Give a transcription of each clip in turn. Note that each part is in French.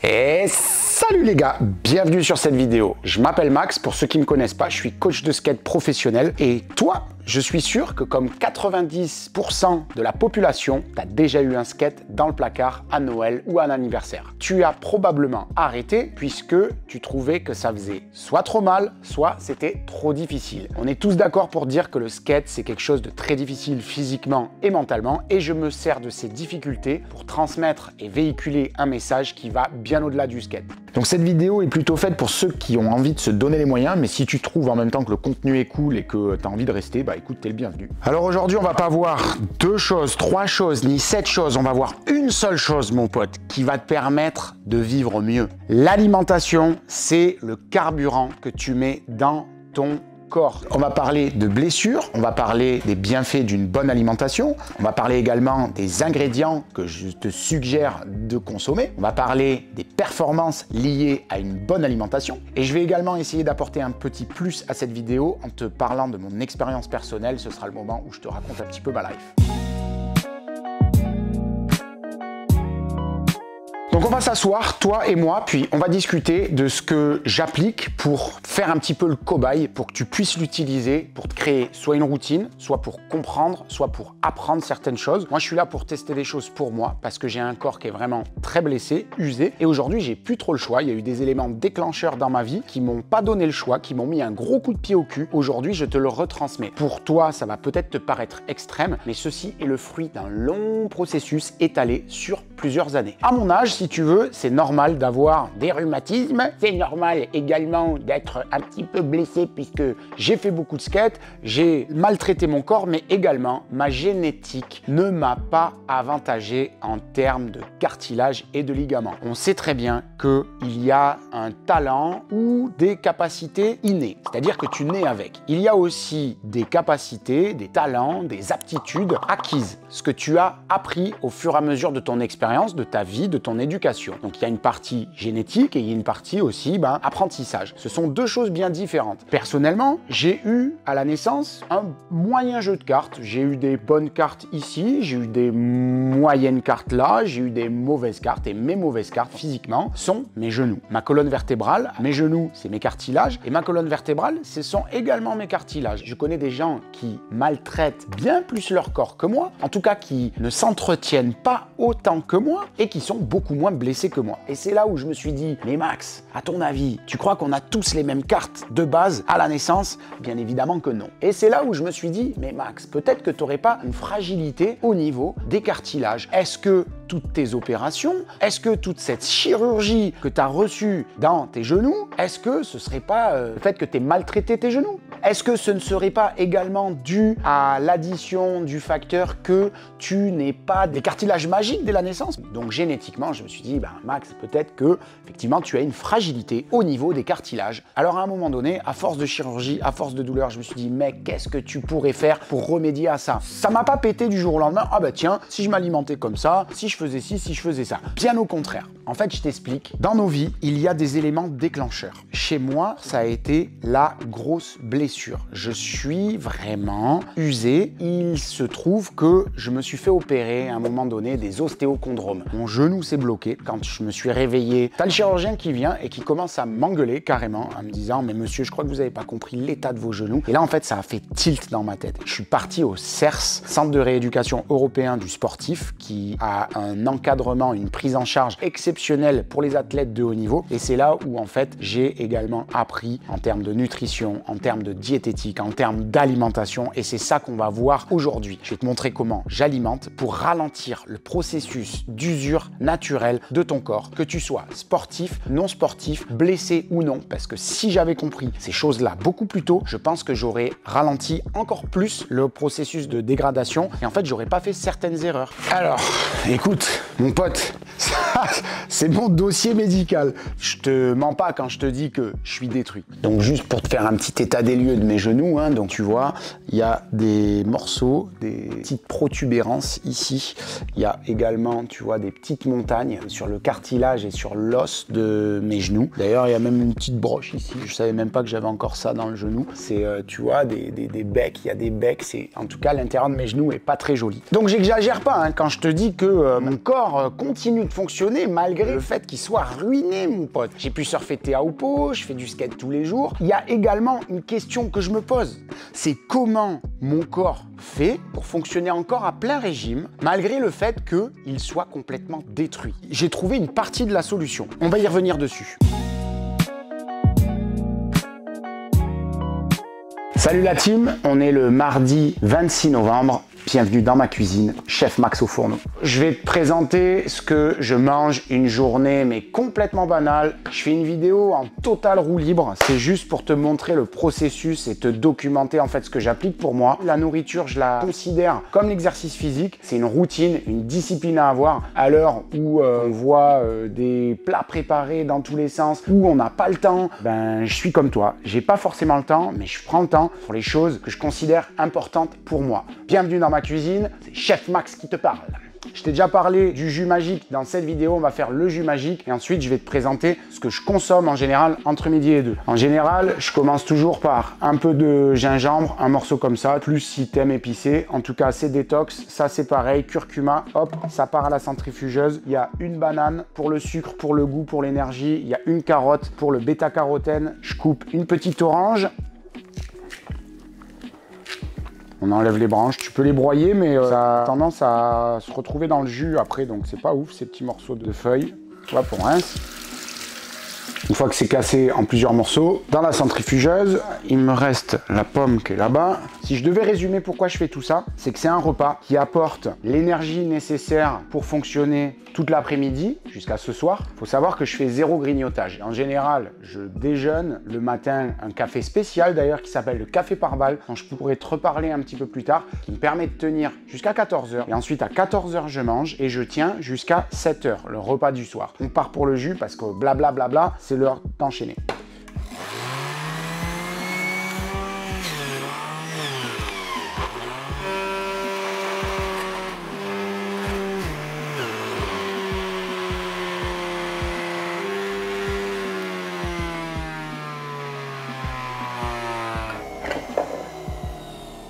Et salut les gars, bienvenue sur cette vidéo. Je m'appelle Max, pour ceux qui ne me connaissent pas, je suis coach de skate professionnel et toi, je suis sûr que comme 90% de la population, tu as déjà eu un skate dans le placard à Noël ou à un anniversaire. Tu as probablement arrêté puisque tu trouvais que ça faisait soit trop mal, soit c'était trop difficile. On est tous d'accord pour dire que le skate, c'est quelque chose de très difficile physiquement et mentalement et je me sers de ces difficultés pour transmettre et véhiculer un message qui va bien au-delà du skate. Donc cette vidéo est plutôt faite pour ceux qui ont envie de se donner les moyens, mais si tu trouves en même temps que le contenu est cool et que tu as envie de rester, bah écoute, t'es le bienvenu. Alors aujourd'hui, on va pas voir 2 choses, 3 choses, ni 7 choses, on va voir une seule chose, mon pote, qui va te permettre de vivre mieux. L'alimentation, c'est le carburant que tu mets dans ton corps. On va parler de blessures, on va parler des bienfaits d'une bonne alimentation, on va parler également des ingrédients que je te suggère de consommer, on va parler des performances liées à une bonne alimentation et je vais également essayer d'apporter un petit plus à cette vidéo en te parlant de mon expérience personnelle. Ce sera le moment où je te raconte un petit peu ma life. Donc on va s'asseoir, toi et moi, puis on va discuter de ce que j'applique pour faire un petit peu le cobaye, pour que tu puisses l'utiliser, pour te créer soit une routine, soit pour comprendre, soit pour apprendre certaines choses. Moi, je suis là pour tester des choses pour moi, parce que j'ai un corps qui est vraiment très blessé, usé, et aujourd'hui, j'ai plus trop le choix. Il y a eu des éléments déclencheurs dans ma vie qui m'ont pas donné le choix, qui m'ont mis un gros coup de pied au cul. Aujourd'hui, je te le retransmets. Pour toi, ça va peut-être te paraître extrême, mais ceci est le fruit d'un long processus étalé sur plusieurs années. À mon âge, si tu veux, c'est normal d'avoir des rhumatismes. C'est normal également d'être un petit peu blessé puisque j'ai fait beaucoup de skate, j'ai maltraité mon corps, mais également ma génétique ne m'a pas avantagé en termes de cartilage et de ligaments. On sait très bien qu'il y a un talent ou des capacités innées, c'est-à-dire que tu nais avec. Il y a aussi des capacités, des talents, des aptitudes acquises, ce que tu as appris au fur et à mesure de ton expérience, de ta vie, de ton éducation. Donc il y a une partie génétique et il y a une partie aussi apprentissage. Ce sont deux choses bien différentes. Personnellement, j'ai eu à la naissance un moyen jeu de cartes. J'ai eu des bonnes cartes ici, j'ai eu des moyennes cartes là, j'ai eu des mauvaises cartes et mes mauvaises cartes physiquement sont mes genoux. Ma colonne vertébrale, mes genoux, c'est mes cartilages et ma colonne vertébrale, ce sont également mes cartilages. Je connais des gens qui maltraitent bien plus leur corps que moi, en tout cas qui ne s'entretiennent pas autant que moi et qui sont beaucoup moins blessés que moi. Et c'est là où je me suis dit, mais Max, à ton avis, tu crois qu'on a tous les mêmes cartes de base à la naissance? Bien évidemment que non. Et c'est là où je me suis dit, mais Max, peut-être que tu n'aurais pas une fragilité au niveau des cartilages. Est-ce que toutes tes opérations, est-ce que toute cette chirurgie que tu as reçue dans tes genoux, est-ce que ce serait pas le fait que tu aies maltraité tes genoux? Est-ce que ce ne serait pas également dû à l'addition du facteur que tu n'aies pas des cartilages magiques dès la naissance? Donc génétiquement, je me suis dit, Max, peut-être que effectivement tu as une fragilité au niveau des cartilages. Alors à un moment donné, à force de chirurgie, à force de douleur, je me suis dit, mais qu'est-ce que tu pourrais faire pour remédier à ça? Ça m'a pas pété du jour au lendemain, ah bah tiens, si je m'alimentais comme ça, si je faisais ci, si je faisais ça. Bien au contraire. En fait, je t'explique, dans nos vies, il y a des éléments déclencheurs. Chez moi, ça a été la grosse blessure. Je suis vraiment usé. Il se trouve que je me suis fait opérer à un moment donné des ostéochondromes. Mon genou s'est bloqué. Quand je me suis réveillé, t'as le chirurgien qui vient et qui commence à m'engueuler carrément en me disant, mais monsieur, je crois que vous n'avez pas compris l'état de vos genoux. Et là, en fait, ça a fait tilt dans ma tête. Je suis parti au CERS, Centre de rééducation européen du sportif, qui a un encadrement, une prise en charge exceptionnelle pour les athlètes de haut niveau. Et c'est là où, en fait, j'ai également appris en termes de nutrition, en termes de diététique, en termes d'alimentation. Et c'est ça qu'on va voir aujourd'hui. Je vais te montrer comment j'alimente pour ralentir le processus d'usure naturelle de ton corps, que tu sois sportif, non sportif, blessé ou non. Parce que si j'avais compris ces choses-là beaucoup plus tôt, je pense que j'aurais ralenti encore plus le processus de dégradation et en fait, j'aurais pas fait certaines erreurs. Alors, écoute, mon pote, c'est mon dossier médical. Je te mens pas quand je te dis que je suis détruit. Donc juste pour te faire un petit état des lieux de mes genoux, donc tu vois, il y a des morceaux, des petites protubérances ici. Il y a également, tu vois, des petites montagnes sur le cartilage et sur l'os de mes genoux. D'ailleurs, il y a même une petite broche ici. Je savais même pas que j'avais encore ça dans le genou. C'est, tu vois, des becs. Il y a des becs. C'est, en tout cas, l'intérieur de mes genoux est pas très joli. Donc, j'exagère pas quand je te dis que mon corps continue de fonctionner malgré malgré le fait qu'il soit ruiné, mon pote. J'ai pu surfer Teahupo'o, je fais du skate tous les jours. Il y a également une question que je me pose. C'est comment mon corps fait pour fonctionner encore à plein régime, malgré le fait qu'il soit complètement détruit. J'ai trouvé une partie de la solution. On va y revenir dessus. Salut la team, on est le mardi 26 novembre. Bienvenue dans ma cuisine, Chef Max au fourneau. Je vais te présenter ce que je mange une journée, mais complètement banale. Je fais une vidéo en totale roue libre. C'est juste pour te montrer le processus et te documenter en fait ce que j'applique pour moi. La nourriture, je la considère comme l'exercice physique. C'est une routine, une discipline à avoir à l'heure où on voit des plats préparés dans tous les sens, où on n'a pas le temps. Ben, je suis comme toi. J'ai pas forcément le temps, mais je prends le temps pour les choses que je considère importantes pour moi. Bienvenue dans ma cuisine, c'est Chef Max qui te parle. Je t'ai déjà parlé du jus magique. Dans cette vidéo, on va faire le jus magique et ensuite je vais te présenter ce que je consomme en général entre midi et 2. En général, je commence toujours par un peu de gingembre, un morceau comme ça, plus si t'aimes épicé. En tout cas, c'est détox, ça c'est pareil, curcuma, hop, ça part à la centrifugeuse. Il y a une banane pour le sucre, pour le goût, pour l'énergie. Il y a une carotte pour le bêta-carotène. Je coupe une petite orange. On enlève les branches, tu peux les broyer, mais ça a tendance à se retrouver dans le jus après, donc c'est pas ouf ces petits morceaux de feuilles. Hop, on rince. Une fois que c'est cassé en plusieurs morceaux, dans la centrifugeuse, il me reste la pomme qui est là-bas. Si je devais résumer pourquoi je fais tout ça, c'est que c'est un repas qui apporte l'énergie nécessaire pour fonctionner toute l'après-midi jusqu'à ce soir. Il faut savoir que je fais zéro grignotage. En général, je déjeune le matin un café spécial d'ailleurs qui s'appelle le café par balle, dont je pourrais te reparler un petit peu plus tard, qui me permet de tenir jusqu'à 14 h. Et ensuite à 14 h, je mange et je tiens jusqu'à 7 h, le repas du soir. On part pour le jus parce que blablabla, c'est l'heure d'enchaîner.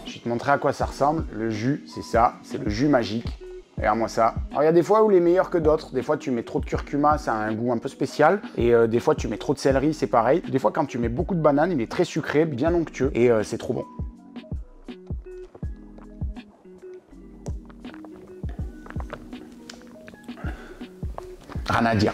Je vais te montrer à quoi ça ressemble. Le jus, c'est ça, c'est le jus magique. Regarde-moi ça. Alors, il y a des fois où il est meilleur que d'autres. Des fois, tu mets trop de curcuma, ça a un goût un peu spécial. Et des fois, tu mets trop de céleri, c'est pareil. Des fois, quand tu mets beaucoup de bananes, il est très sucré, bien onctueux. Et c'est trop bon. Rien à dire.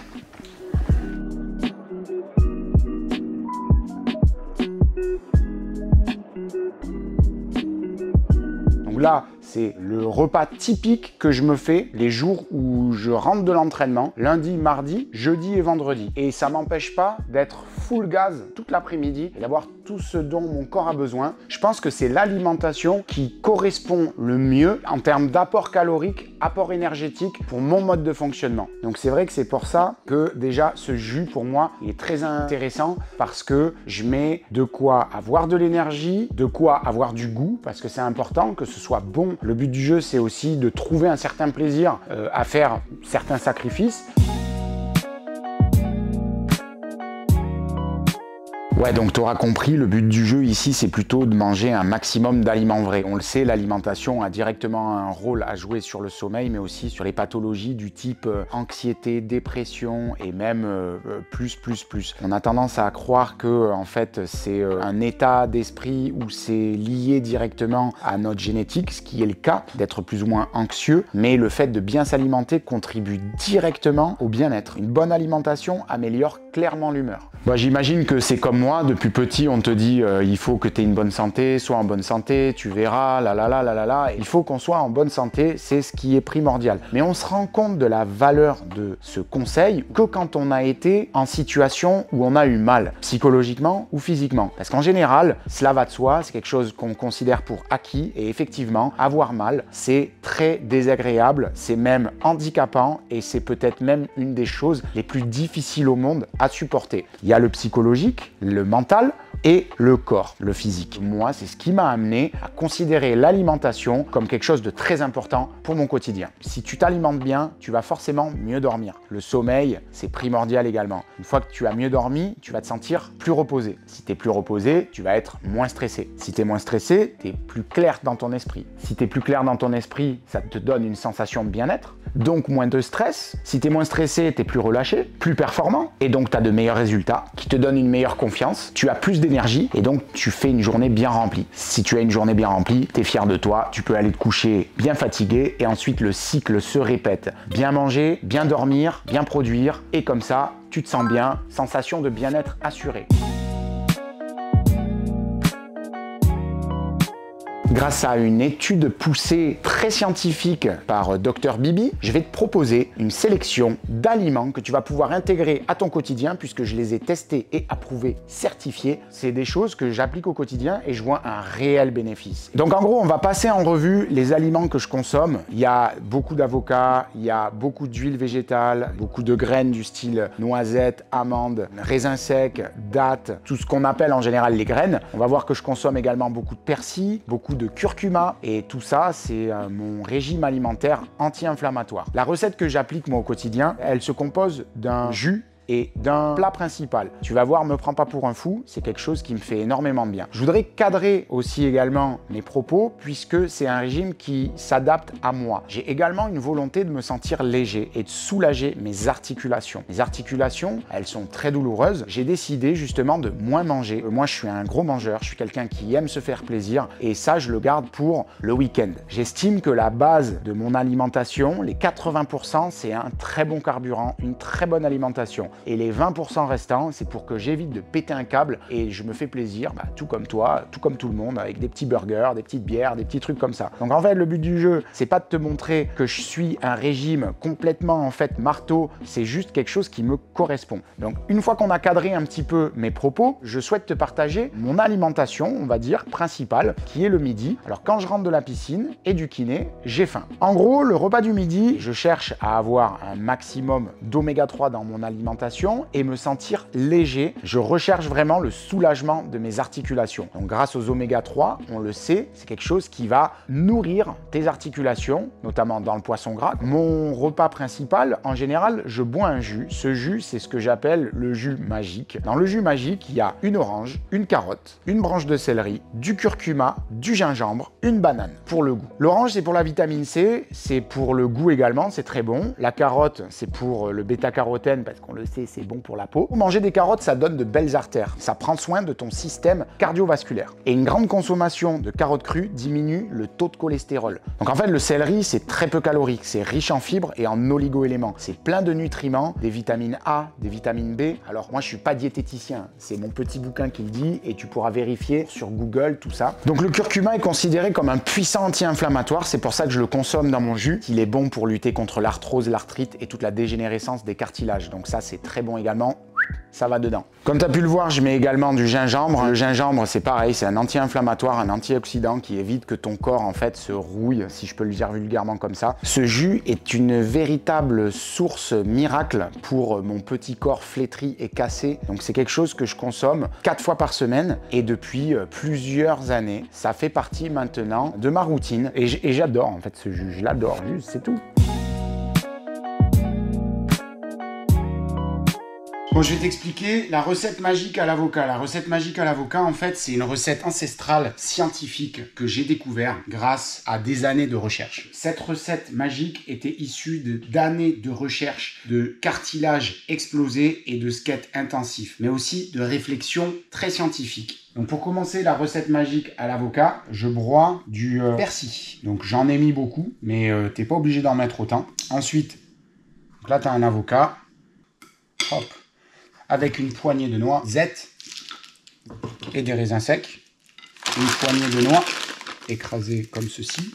Donc là, c'est le repas typique que je me fais les jours où je rentre de l'entraînement, lundi, mardi, jeudi et vendredi. Et ça m'empêche pas d'être full gaz toute l'après-midi et d'avoir tout ce dont mon corps a besoin. Je pense que c'est l'alimentation qui correspond le mieux en termes d'apport calorique, apport énergétique pour mon mode de fonctionnement. Donc c'est vrai que c'est pour ça que déjà ce jus pour moi est très intéressant parce que je mets de quoi avoir de l'énergie, de quoi avoir du goût parce que c'est important que ce soit bon. Le but du jeu, c'est aussi de trouver un certain plaisir à faire certains sacrifices. Ouais, donc tu auras compris, le but du jeu ici, c'est plutôt de manger un maximum d'aliments vrais. On le sait, l'alimentation a directement un rôle à jouer sur le sommeil, mais aussi sur les pathologies du type anxiété, dépression et même plus. On a tendance à croire que en fait, c'est un état d'esprit où c'est lié directement à notre génétique, ce qui est le cas, d'être plus ou moins anxieux, mais le fait de bien s'alimenter contribue directement au bien-être. Une bonne alimentation améliore clairement l'humeur. Bah, j'imagine que c'est comme moi, depuis petit on te dit il faut que tu aies une bonne santé, sois en bonne santé, tu verras, il faut qu'on soit en bonne santé, c'est ce qui est primordial. Mais on se rend compte de la valeur de ce conseil que quand on a été en situation où on a eu mal, psychologiquement ou physiquement. Parce qu'en général, cela va de soi, c'est quelque chose qu'on considère pour acquis et effectivement, avoir mal, c'est très désagréable, c'est même handicapant et c'est peut-être même une des choses les plus difficiles au monde à supporter. Il y a le psychologique, le mental, et le corps, le physique. Moi, c'est ce qui m'a amené à considérer l'alimentation comme quelque chose de très important pour mon quotidien. Si tu t'alimentes bien, tu vas forcément mieux dormir. Le sommeil, c'est primordial également. Une fois que tu as mieux dormi, tu vas te sentir plus reposé. Si tu es plus reposé, tu vas être moins stressé. Si tu es moins stressé, tu es plus clair dans ton esprit. Si tu es plus clair dans ton esprit, ça te donne une sensation de bien-être, donc moins de stress. Si tu es moins stressé, tu es plus relâché, plus performant, et donc tu as de meilleurs résultats qui te donnent une meilleure confiance. Tu as plus d'énergie et donc tu fais une journée bien remplie. Si tu as une journée bien remplie, tu es fier de toi, tu peux aller te coucher bien fatigué et ensuite le cycle se répète. Bien manger, bien dormir, bien produire et comme ça, tu te sens bien, sensation de bien-être assurée. Grâce à une étude poussée très scientifique par Dr Bibi, je vais te proposer une sélection d'aliments que tu vas pouvoir intégrer à ton quotidien puisque je les ai testés et approuvés, certifiés. C'est des choses que j'applique au quotidien et je vois un réel bénéfice. Donc en gros, on va passer en revue les aliments que je consomme. Il y a beaucoup d'avocats, il y a beaucoup d'huile végétale, beaucoup de graines du style noisettes, amandes, raisins secs, dattes, tout ce qu'on appelle en général les graines. On va voir que je consomme également beaucoup de persil, beaucoup de curcuma et tout ça, c'est mon régime alimentaire anti-inflammatoire. La recette que j'applique moi au quotidien, elle se compose d'un jus et d'un plat principal. Tu vas voir, me prends pas pour un fou, c'est quelque chose qui me fait énormément de bien. Je voudrais cadrer aussi également mes propos puisque c'est un régime qui s'adapte à moi. J'ai également une volonté de me sentir léger et de soulager mes articulations. Mes articulations, elles sont très douloureuses. J'ai décidé justement de moins manger. Moi, je suis un gros mangeur, je suis quelqu'un qui aime se faire plaisir et ça, je le garde pour le week-end. J'estime que la base de mon alimentation, les 80%, c'est un très bon carburant, une très bonne alimentation. Et les 20% restants, c'est pour que j'évite de péter un câble et je me fais plaisir, tout comme toi, tout comme tout le monde, avec des petits burgers, des petites bières, des petits trucs comme ça. Donc en fait, le but du jeu, c'est pas de te montrer que je suis un régime complètement en fait marteau, c'est juste quelque chose qui me correspond. Donc une fois qu'on a cadré un petit peu mes propos, je souhaite te partager mon alimentation, on va dire, principale, qui est le midi. Alors quand je rentre de la piscine et du kiné, j'ai faim. En gros, le repas du midi, je cherche à avoir un maximum d'oméga 3 dans mon alimentation et me sentir léger. Je recherche vraiment le soulagement de mes articulations. Donc grâce aux oméga 3, on le sait, c'est quelque chose qui va nourrir tes articulations, notamment dans le poisson gras. Mon repas principal, en général, je bois un jus. Ce jus, c'est ce que j'appelle le jus magique. Dans le jus magique, il y a une orange, une carotte, une branche de céleri, du curcuma, du gingembre, une banane pour le goût. L'orange, c'est pour la vitamine C, c'est pour le goût également, c'est très bon. La carotte, c'est pour le bêta-carotène parce qu'on le sait, c'est bon pour la peau. Manger des carottes, ça donne de belles artères. Ça prend soin de ton système cardiovasculaire. Et une grande consommation de carottes crues diminue le taux de cholestérol. Donc en fait, le céleri, c'est très peu calorique. C'est riche en fibres et en oligo-éléments. C'est plein de nutriments, des vitamines A, des vitamines B. Alors moi, je suis pas diététicien. C'est mon petit bouquin qui le dit et tu pourras vérifier sur Google, tout ça. Donc le curcuma est considéré comme un puissant anti-inflammatoire. C'est pour ça que je le consomme dans mon jus. Il est bon pour lutter contre l'arthrose, l'arthrite et toute la dégénérescence des cartilages. Donc ça, c'est très bon également, ça va dedans. Comme tu as pu le voir, je mets également du gingembre. Le gingembre, c'est pareil, c'est un anti-inflammatoire, un antioxydant qui évite que ton corps en fait se rouille, si je peux le dire vulgairement comme ça. Ce jus est une véritable source miracle pour mon petit corps flétri et cassé. Donc c'est quelque chose que je consomme 4 fois par semaine et depuis plusieurs années. Ça fait partie maintenant de ma routine et j'adore en fait ce jus, je l'adore, juste c'est tout. Bon, je vais t'expliquer la recette magique à l'avocat. La recette magique à l'avocat, en fait, c'est une recette ancestrale scientifique que j'ai découvert grâce à des années de recherche. Cette recette magique était issue d'années de recherche, de cartilage explosé et de skate intensif, mais aussi de réflexion très scientifique. Donc pour commencer la recette magique à l'avocat, je broie du persil. Donc j'en ai mis beaucoup, mais t'es pas obligé d'en mettre autant. Ensuite, là tu as un avocat. Hop. Avec une poignée de noix noisettes et des raisins secs. Une poignée de noix écrasée comme ceci.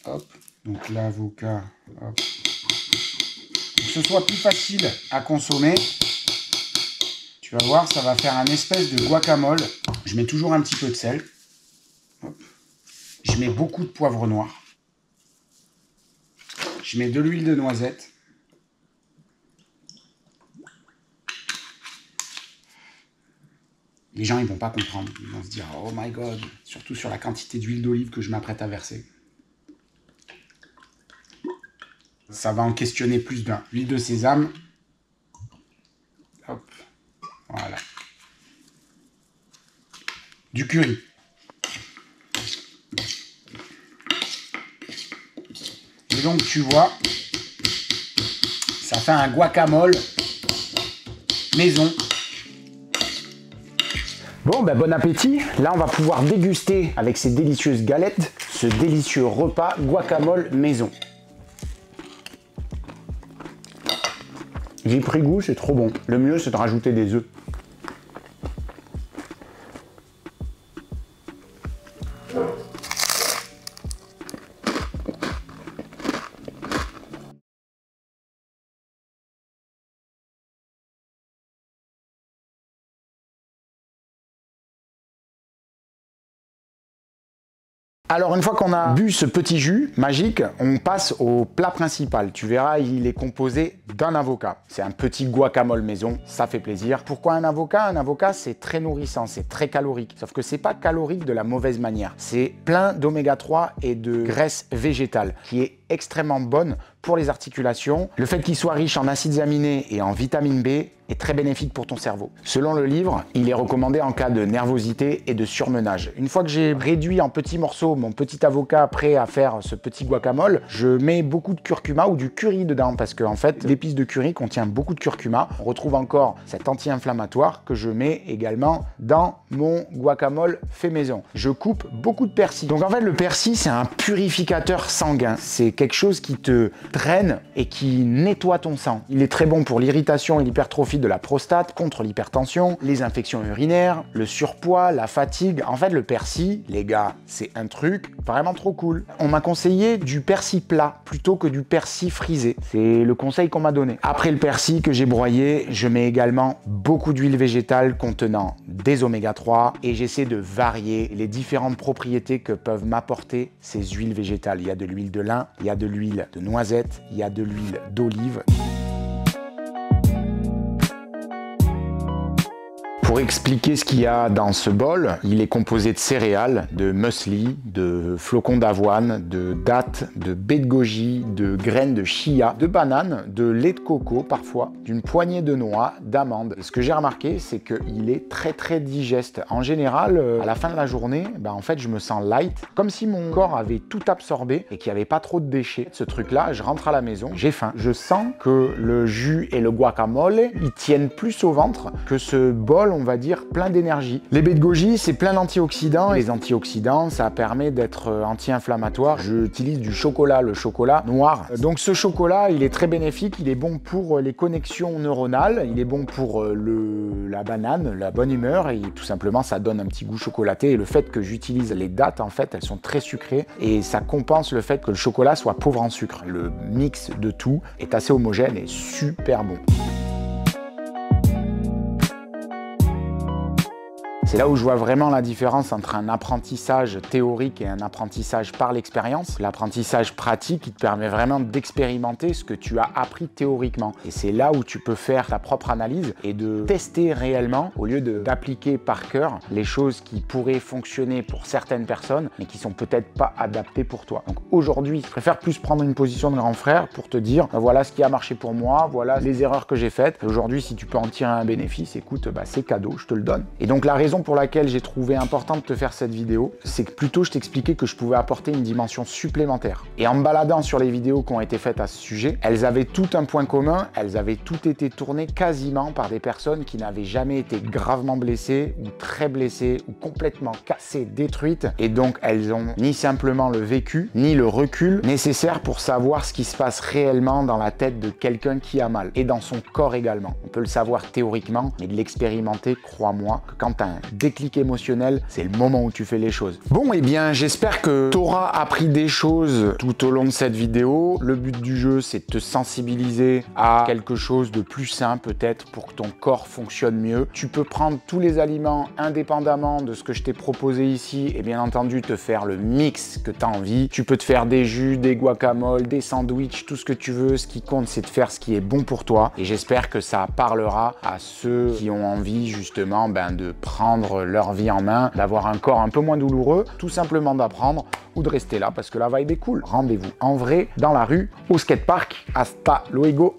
Hop. Donc l'avocat. Hop. Pour que ce soit plus facile à consommer, tu vas voir, ça va faire un espèce de guacamole. Je mets toujours un petit peu de sel. Hop. Je mets beaucoup de poivre noir. Je mets de l'huile de noisette. Les gens, ils vont pas comprendre. Ils vont se dire, oh my god, surtout sur la quantité d'huile d'olive que je m'apprête à verser. Ça va en questionner plus d'un. Huile de sésame. Hop, voilà. Du curry. Et donc, tu vois, ça fait un guacamole maison. Bon, ben bon appétit. Là, on va pouvoir déguster avec ces délicieuses galettes ce délicieux repas guacamole maison. J'ai pris goût, c'est trop bon. Le mieux, c'est de rajouter des œufs. Alors une fois qu'on a bu ce petit jus magique, on passe au plat principal. Tu verras, il est composé d'un avocat. C'est un petit guacamole maison, ça fait plaisir. Pourquoi un avocat? Un avocat, c'est très nourrissant, c'est très calorique. Sauf que c'est pas calorique de la mauvaise manière. C'est plein d'oméga 3 et de graisse végétale, qui est extrêmement bonne pour les articulations. Le fait qu'il soit riche en acides aminés et en vitamine B est très bénéfique pour ton cerveau. Selon le livre, il est recommandé en cas de nervosité et de surmenage. Une fois que j'ai réduit en petits morceaux mon petit avocat prêt à faire ce petit guacamole, je mets beaucoup de curcuma ou du curry dedans parce que en fait, l'épice de curry contient beaucoup de curcuma. On retrouve encore cet anti-inflammatoire que je mets également dans mon guacamole fait maison. Je coupe beaucoup de persil. Donc en fait, le persil, c'est un purificateur sanguin. C'est quelque chose qui te draine et qui nettoie ton sang. Il est très bon pour l'irritation et l'hypertrophie de la prostate, contre l'hypertension, les infections urinaires, le surpoids, la fatigue. En fait, le persil, les gars, c'est un truc vraiment trop cool. On m'a conseillé du persil plat plutôt que du persil frisé. C'est le conseil qu'on m'a donné. Après le persil que j'ai broyé, je mets également beaucoup d'huile végétale contenant des oméga 3 et j'essaie de varier les différentes propriétés que peuvent m'apporter ces huiles végétales. Il y a de l'huile de lin, il y a de l'huile de noisette, il y a de l'huile d'olive. Pour expliquer ce qu'il y a dans ce bol, il est composé de céréales, de muesli, de flocons d'avoine, de dattes, de baies de goji, de graines de chia, de bananes, de lait de coco parfois, d'une poignée de noix, d'amandes. Et ce que j'ai remarqué, c'est qu'il est très digeste. En général, à la fin de la journée, en fait, je me sens light, comme si mon corps avait tout absorbé et qu'il n'y avait pas trop de déchets. Ce truc-là, je rentre à la maison, j'ai faim. Je sens que le jus et le guacamole, ils tiennent plus au ventre que ce bol, on va dire, plein d'énergie. Les baies de goji, c'est plein d'antioxydants. Les antioxydants, ça permet d'être anti-inflammatoire. J'utilise du chocolat, le chocolat noir. Donc ce chocolat, il est très bénéfique. Il est bon pour les connexions neuronales. Il est bon pour la banane, la bonne humeur. Et tout simplement, ça donne un petit goût chocolaté. Et le fait que j'utilise les dattes, en fait, elles sont très sucrées. Et ça compense le fait que le chocolat soit pauvre en sucre. Le mix de tout est assez homogène et super bon. C'est là où je vois vraiment la différence entre un apprentissage théorique et un apprentissage par l'expérience. L'apprentissage pratique, il te permet vraiment d'expérimenter ce que tu as appris théoriquement. Et c'est là où tu peux faire ta propre analyse et de tester réellement, au lieu d'appliquer par cœur les choses qui pourraient fonctionner pour certaines personnes, mais qui sont peut-être pas adaptées pour toi. Donc aujourd'hui, je préfère plus prendre une position de grand frère pour te dire, voilà ce qui a marché pour moi, voilà les erreurs que j'ai faites. Aujourd'hui, si tu peux en tirer un bénéfice, écoute, c'est cadeau, je te le donne. Et donc la raison pour laquelle j'ai trouvé important de te faire cette vidéo, c'est que plutôt je t'expliquais que je pouvais apporter une dimension supplémentaire. Et en me baladant sur les vidéos qui ont été faites à ce sujet, elles avaient tout un point commun, elles avaient toutes été tournées quasiment par des personnes qui n'avaient jamais été gravement blessées ou très blessées ou complètement cassées, détruites. Et donc elles ont ni simplement le vécu, ni le recul nécessaire pour savoir ce qui se passe réellement dans la tête de quelqu'un qui a mal. Et dans son corps également. On peut le savoir théoriquement, mais de l'expérimenter, crois-moi, que quand tu as un déclic émotionnel, c'est le moment où tu fais les choses. Bon, eh bien, j'espère que tu auras appris des choses tout au long de cette vidéo. Le but du jeu, c'est de te sensibiliser à quelque chose de plus simple, peut-être, pour que ton corps fonctionne mieux. Tu peux prendre tous les aliments indépendamment de ce que je t'ai proposé ici et bien entendu te faire le mix que tu as envie. Tu peux te faire des jus, des guacamoles, des sandwichs, tout ce que tu veux. Ce qui compte, c'est de faire ce qui est bon pour toi. Et j'espère que ça parlera à ceux qui ont envie, justement, de prendre prendre leur vie en main, d'avoir un corps un peu moins douloureux, tout simplement d'apprendre ou de rester là parce que la vibe est cool. Rendez-vous en vrai, dans la rue, au skatepark. Hasta luego.